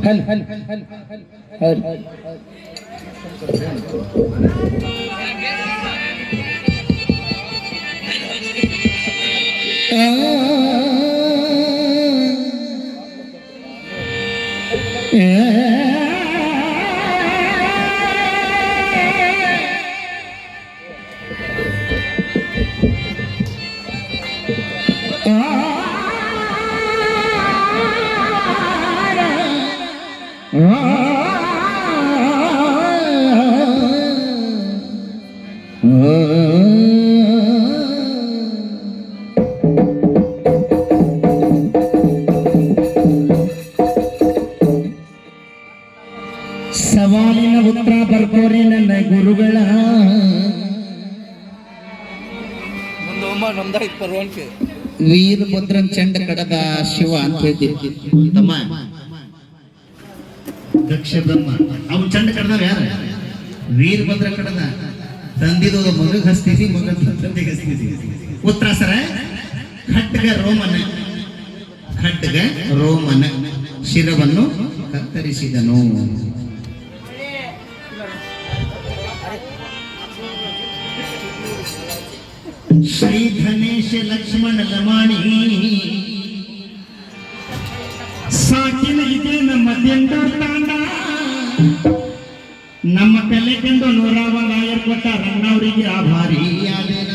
ಹಲ್ ಹಲ್ ಹಲ್ ಸವಾಲಿನ ಉತ್ತರ ಬರ್ಕೋರಿ ನನ್ನ ಗುರುಗಳ ವೀರಭದ್ರನ್ ಚಂಡ ಕಡದ ಶಿವ ಅಂತ ಹೇಳ್ತಿದ್ವಿ ತಮ್ಮ ದಕ್ಷ ಬ್ರಹ್ಮ ಅವು ಚಂಡ ಕಡದವ ಯಾರ ವೀರಭದ್ರ ಕಡದ ತಂದಿದು ಮಗಗ್ ಹಸ್ತಿಸಿ ಮಗ ತಂದೆಗೆ ಹಸ್ತಿಸಿ ಉತ್ತರ ಸರ ಖಡ್ಗ ರೋಮನ ಶಿರವನ್ನು ಕತ್ತರಿಸಿದನು. ಶ್ರೀ ಧನೇಶ ಲಕ್ಷ್ಮಣ ಲಮಾಣಿ ಸಾಕಿನ ಇದೆ ನಮ್ಮ ದಿಂಡೂರ್ ತಾಂಡ ನಮ್ಮ ಕಲೆ ಕಂಡು 101 ಆಯರ್ ಕೊಟ್ಟ ರಣ್ಣವರಿಗೆ ಆಭಾರಿ ಆದೇನ.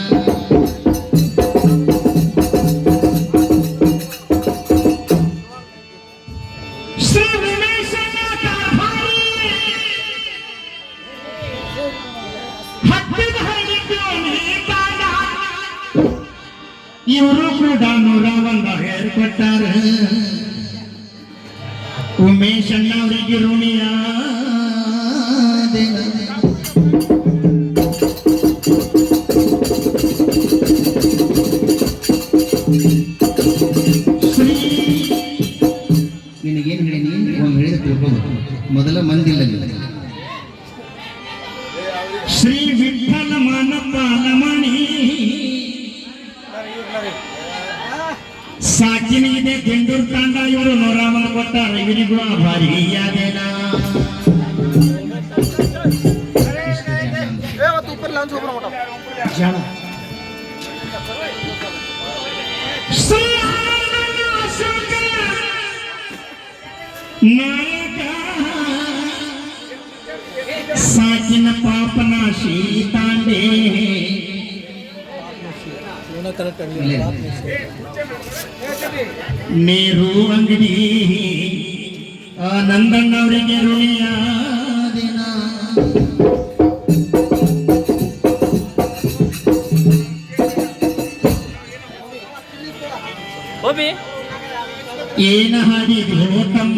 ಇವರು ಕೂಡ 101 ಆಯರ್ ಕೊಟ್ಟಾರ ಉಮೇಶ್ ಅಣ್ಣವರಿಗೆ ಋಣಿಯ ನಿನಗೇನು ಹೇಳಿ ಹೇಳಿದ ತಿಳ್ಕೋಬೇಕು ಮೊದಲ ಮಂದಿಲ್ಲ. ಶ್ರೀ ವಿಠಲ ಮಾನಪ್ಪ ಲಮಣಿ ಸಾಕಿನ ಇದೆ ದಿಂಡೂರ್ ತಾಂಡ ಇವರು 101 ಕೊಟ್ಟಾರ ಇವರಿಗೂ ಆಭಾರಿ ಯಾದೇನ. ನಾಯಕ ಸಾಕಿನ ಪಾಪನಾಶಿ ತಾಂಡೆ ನೇರು ಅಂಗಡಿ ಆನಂದಣ್ಣವರಿಗೆ ಋಣಿಯ ದಿನ. ಏನ ಹಾಡಿದ್ಯೋ ತಮ್ಮ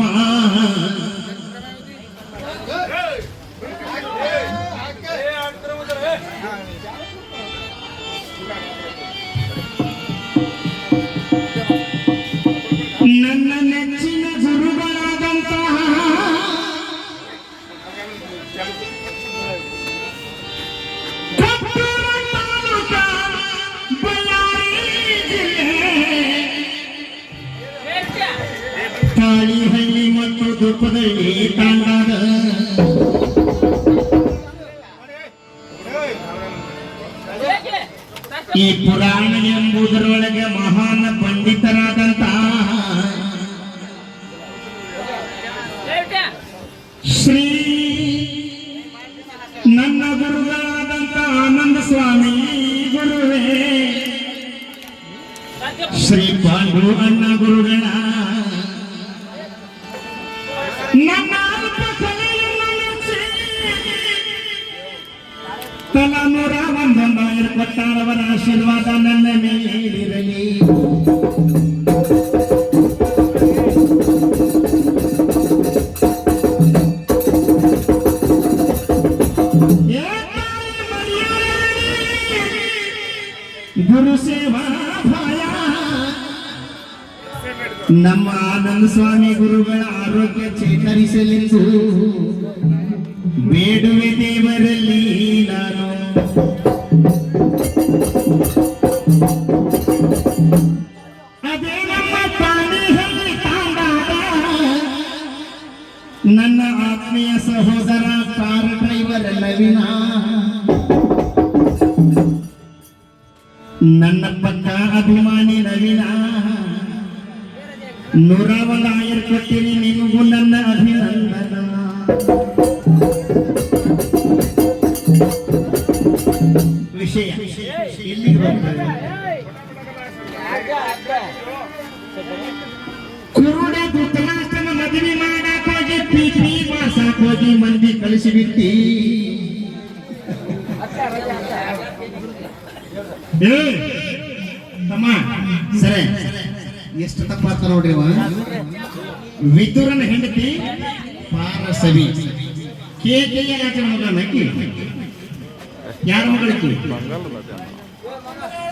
ನನ್ನ ನೆಚ್ಚಿನ ಗುರುಗಳಾದಂತಹ ತಾಳಿಹಳ್ಳಿ ಮತ್ತು ದುಪ್ಪದಳ್ಳಿ ತಾಂಡಾದ ಈ ಪುರಾಣ ಎಂಬುದರೊಳಗೆ ಮಹಾನ್ ಪಂಡಿತರಾದಂತಹ ಶ್ರೀ ನನ್ನ ಗುರುಗಳಾದಂತ ಆನಂದ ಸ್ವಾಮಿ ಗುರುವೇ ಶ್ರೀ ಪಾಂಡು ಅಣ್ಣ ಗುರುಗಳ ನನ್ನ ತಲಾ 101 ಆಯರ್ ಕೊಟ್ಟಾರವರ ಆಶೀರ್ವಾದ ನನ್ನ ಮೇಲಿರಲಿ. ಗುರು ಸೇವಾ ಭಾಯ ನಮ್ಮ ಆನಂದ ಸ್ವಾಮಿ ಗುರುಗಳ ಆರೋಗ್ಯ ಚೇತರಿಸಲೆಂದು ಬೇಡುವೆ ದೇವರಲ್ಲಿ ನಾನು. ಅದೇ ನಮ್ಮ ತಾಳಿಹಳ್ಳಿ ತಾಂಡಾದ ನನ್ನ ಪಕ್ಕ ಅಭಿಮಾನಿ ನವೀನ 101 ಆಯರ್ ಕೊಟ್ಟಿನಿ ನಿಮಗೂ ನನ್ನ ಅಭಿನಂದನ. ವಿಷಯ ಎಲ್ಲಿಗೆ ಬರ್ತದೆ? ಕುರುಡ ಧೃತರಾಷ್ಟ್ರನ ಮದುವೆ ಮಾಡಕ್ ಹೋಗಿ ಪೀಪಿ ಮಾಡ್ಸಾಕ್ ಹೋಗಿ ಮಂದಿ ಕಳಿಸಿಬಿಟ್ಟಿ. ತಮ್ಮ ಸರಿ ಎಷ್ಟು ತಪ್ಪಾತ ನೋಡ್ರಿ. ವಿದುರನ ಹೆಂಡತಿ ಪಾರಸವಿ ಕೇಕೆಯ ರಾಜನ ಮಗ ನಕ್ಕಿ. ಯಾರ ಮಗಳಿತ್ತು?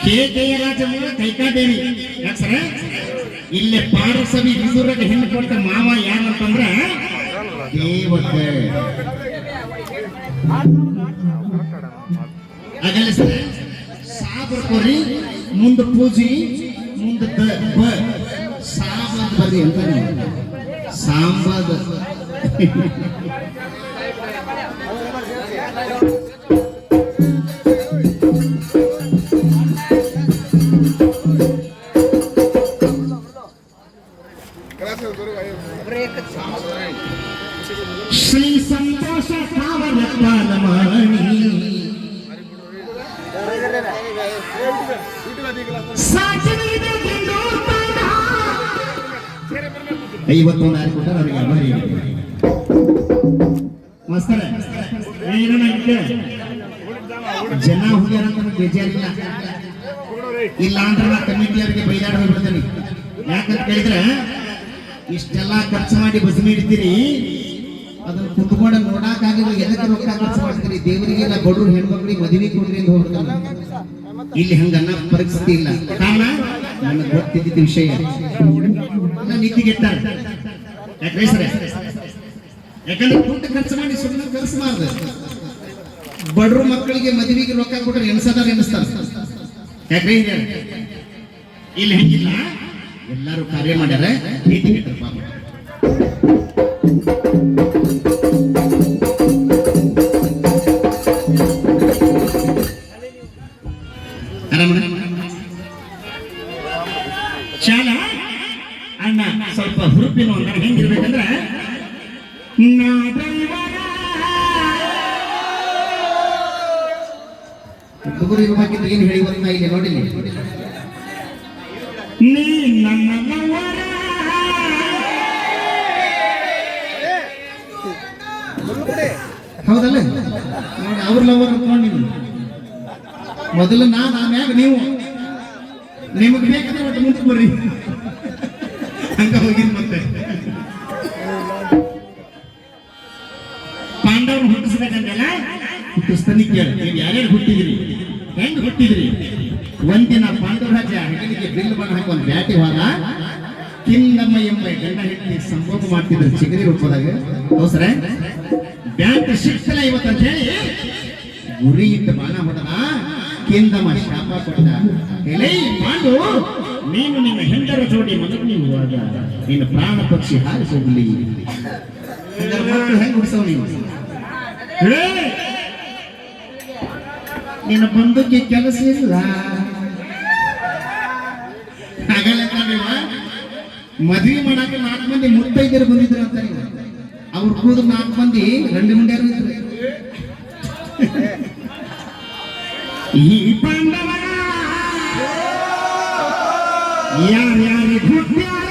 ಕೇಕೆಯ ರಾಜನ ಮಗ ಕೈಕಾದೇವಿ. ಯಾಕೆ ಸರ ಇಲ್ಲೇ ಪಾರಸವಿ ವಿದುರಗ ಹೆಣ್ಣು ಕೊಟ್ಟ ಮಾವ ಯಾರಂತಂದ್ರ ದೇವಕ. ಆಗಲ್ಲ ಸರ್ ಸಾಬರ್ಕೋರಿ ಮುಂದ ಪೂಜಿ ಮುಂದ ಸಾಬ ಬರ್ರಿ ಅಂತ ಸಾಂಬಾದ. ಶ್ರೀ ಸಂತೋಷ ಕಾವಲಪಾಲಮಾಣಿ ಐವತ್ತು ಯಾರು ಕೊಟ್ಟ ಅವರಿಗೆ ಅಭಾರಿ ಮಸ್ತರ ಜನ ಹುಡುಗಿಯರ ಬೇಜಾರಿಲ್ಲ. ಇಲ್ಲ ಅಂದ್ರೆ ನಾ ಕಮಿಟಿ ಅವರಿಗೆ ಬೈದಾಡ ಹೋಗ್ಬಿಡ್ತೇನೆ. ಯಾಕಂತ ಕೇಳಿದ್ರೆ ಇಷ್ಟೆಲ್ಲಾ ಖರ್ಚು ಮಾಡಿ ಬಸ್ ಇಡ್ತೀರಿ, ಅದನ್ನ ಕುತ್ಕೊಂಡು ನೋಡಕ್ಕಾಗಿಲ್ಲ. ಎದಕ್ಕೆ ರೊಕ್ಕ ಖರ್ಚು ಮಾಡ್ತೀರಿ? ದೇವರಿಗೆ ಇಲ್ಲ ಬಡವ್ರು ಹೆಣ್ಮಕ್ಳಿಗೆ ಮದುವೆ ಕೊಡ್ರಿ ಅಂತ ಹೋಗ್ಬಿಡ್ತಾನೆ. ಇಲ್ಲಿ ಹಂಗನ್ನ ಪರಿಸ್ಥಿತಿ ಇಲ್ಲ. ಕಾರಣ ನನಗೆ ಗೊತ್ತಿದ್ದ ವಿಷಯ ನಿಂತಿಗೆಟ್ಟಾರೆ. ಯಾಕ್ರಿ ಸರ್? ಯಾಕಂದ್ರೆ ದುಡ್ಡು ಖರ್ಚು ಮಾಡಿ ಸುಮ್ಮನೆ ಖರ್ಚು ಮಾಡ್ದೆ ಬಡವ್ರ ಮಕ್ಕಳಿಗೆ ಮದುವೆಗೆ ರೊಕ್ಕ ಕೊಟ್ಟರೆ ಎನ್ಸದಾರ ಎನಿಸ್ತಾರೆ. ಯಾಕ್ರಿ ಇಲ್ಲಿ ಹೆಂಗಿಲ್ಲ, ಎಲ್ಲರೂ ಕಾರ್ಯ ಮಾಡ್ಯಾರ. ನೀತಿಗೆಟ್ಟರು ಪಾಪ. ಶಾಲ ಅಣ್ಣ ಸ್ವಲ್ಪ ಹುರುಪಿನ ಹೆಂಗಿರ್ಬೇಕಂದ್ರೆ ಹುಡುಗರು ಇರ್ಬೇಕಿದ್ರೆ ಏನು ಹೇಳಿ ಬರೋಣ ಇಲ್ಲಿ ನೋಡಿಲ್ಲ. ನೀ ನನ್ನ ಹೌದಲ್ಲ ನೋಡಿ, ಅವ್ರ ಲವರ್ ಅನ್ಕೊಂಡು ನೀವು ಮೊದಲು ನಾನು ಆಮ್ಯಾಗ ನೀವು ನಿಮಗೆ ಬೇಕಾದ್ರೆ ಒಟ್ಟು ಮುಂಚೆ ಬರ್ರಿ ಹಂಗ ಹೋಗಿದ್. ಮತ್ತೆ ಪಾಂಡವ್ರು ಹುಟ್ಟಿಸ್ಬೇಕಂತೆಲ್ಲ ಹುಟ್ಟಿಸ್ತಾನೆ ಕೇಳ. ನೀವು ಯಾರ್ಯಾರು ಹುಟ್ಟಿದ್ರಿ, ಹೆಂಗ್ ಹುಟ್ಟಿದ್ರಿ? ಒಂದಿನ ಪಾಂಡವರಾಜ ಹೆಗಲಿಗೆ ಬಿಲ್ಲು ಬಣ್ಣ ಹಾಕಿ ಒಂದು ಬ್ಯಾಟಿ ಹೋದ. ಕಿನ್ನಮ್ಮ ಎಂಬ ಗಂಡ ಹೆಂಡತಿ ಸಂಭೋಗ ಮಾಡ್ತಿದ್ರು ಚಿಗರಿ ರೂಪದಾಗ. ಅವಸರ ಬ್ಯಾಂಕ್ ಶಿಕ್ಷಣ ಇವತ್ತಂತ ಹೇಳಿ ಗುರಿ ಇಟ್ಟು ಬಾಣ ಹೊಡೆದ. ಕಿಂದಮ್ಮ ಶಾಪ ಕೊಟ್ಟ. ಎಲೇ ಪಾಂಡು, ನೀನು ನಿನ್ನ ಹೆಂಡರ ಜೋಡಿ ಮಗು ನೀಡುವಾಗ ನಿನ್ನ ಪ್ರಾಣ ಪಕ್ಷಿ ಹಾರಿಸೋಗ್ಲಿ. ಮಕ್ಕಳು ಹೆಂಗ್ ಉಡ್ಸವ್ ನೀವು? ನಿನ್ನ ಬಂಧುಕ್ಕೆ ಕೆಲಸ ಇಲ್ಲ. ಮದ್ವೆ ಮಾಡಾಕ 4 ಮಂದಿ ಮುತ್ತೈದರು ಬಂದಿದ್ರು ಅಂತ. ಅವ್ರು ಕೂದ್ರು 4 ಮಂದಿ ಗಂಡು ಮುಂಡ್ಯಾರು ಇದ್ರು. ಈ ಪಾಂಡವರ ಯಾರ್ಯಾರಿಗೆ ಹುಟ್ಟ್ಯಾರ